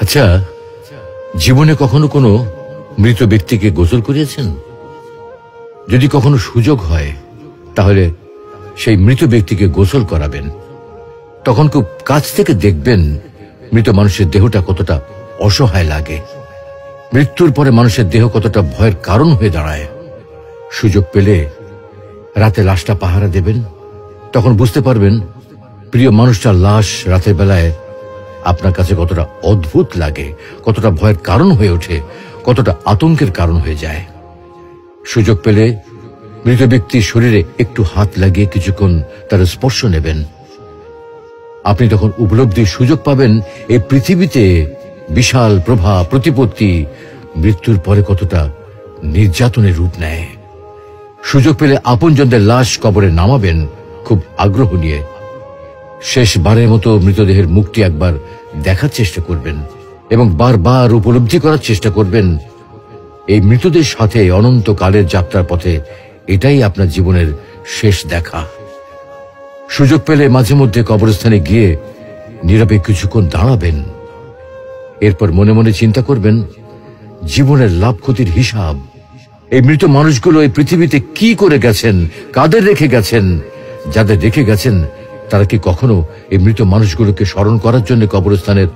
আচ্ছা, জীবনে কখনো কোনো মৃত ব্যক্তিকে গোসল করিয়েছেন? যদি কখনো সুযোগ হয় তাহলে সেই মৃত ব্যক্তিকে গোসল করাবেন। তখন খুব কাছ থেকে দেখবেন মৃত মানুষের দেহটা কতটা অসহায় লাগে, মৃত্যুর পরে মানুষের দেহ কতটা ভয়ের কারণ হয়ে দাঁড়ায়। সুযোগ পেলে রাতে লাশটা পাহারা দেবেন, তখন বুঝতে পারবেন প্রিয় মানুষটার লাশ রাতের বেলায় আপনার কাছে কতটা অদ্ভুত লাগে, কতটা ভয়ের কারণ হয়ে ওঠে, কতটা আতঙ্কের কারণ হয়ে যায়। সুযোগ পেলে মৃত ব্যক্তির শরীরে একটু হাত লাগিয়ে কিছুক্ষণ তার স্পর্শ নেবেন। আপনি তখন উপলব্ধির সুযোগ পাবেন এই পৃথিবীতে বিশাল প্রভা প্রতিপত্তি মৃত্যুর পরে কতটা নির্যাতনের রূপ নেয়। সুযোগ পেলে আপনজনদের লাশ কবরে নামাবেন খুব আগ্রহ নিয়ে। শেষবারের মতো মৃতদেহের মুখটি একবার দেখার চেষ্টা করবেন এবং বারবার উপলব্ধি করার চেষ্টা করবেন এই মৃতদের সাথে অনন্তকালের যাত্রার পথে এটাই আপনার জীবনের শেষ দেখা। সুযোগ পেলে মাঝে মধ্যে কবরস্থানে গিয়ে নীরবে কিছুক্ষণ দাঁড়াবেন। এরপর মনে মনে চিন্তা করবেন জীবনের লাভ ক্ষতির হিসাব। এই মৃত মানুষগুলো এই পৃথিবীতে কি করে গেছেন, কাদের রেখে গেছেন। যাদের রেখে গেছেন তারা কি কখনো এই মৃত মানুষগুলোকে স্মরণ করার জন্য কবরস্থানের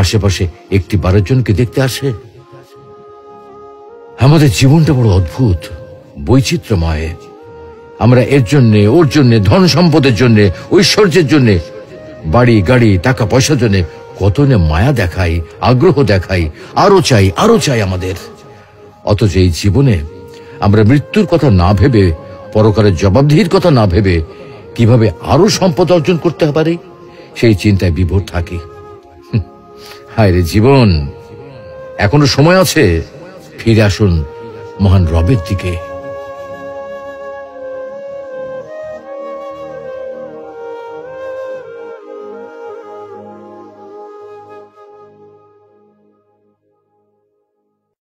আশেপাশে একটি বারের জন্য কি দেখতে আসে? আমাদের জীবনটা বড় অদ্ভুত, বৈচিত্র্যময়। আমরা এর জন্য ওর জন্য, ধন সম্পদের জন্য, ঐশ্বর্যের জন্য, বাড়ি গাড়ি টাকা পয়সার জন্য কত না মায়া দেখাই, আগ্রহ দেখাই, আরো চাই আমাদের। অথচ এই জীবনে আমরা মৃত্যুর কথা না ভেবে, পরকালের জবাবদিহির কথা না ভেবে কিভাবে আরো সম্পদ অর্জন করতে পারি সেই চিন্তায় বিভোর থাকি। হায় রে জীবন, এখনো সময় আছে, ফিরে আসুন মহান রবের দিকে।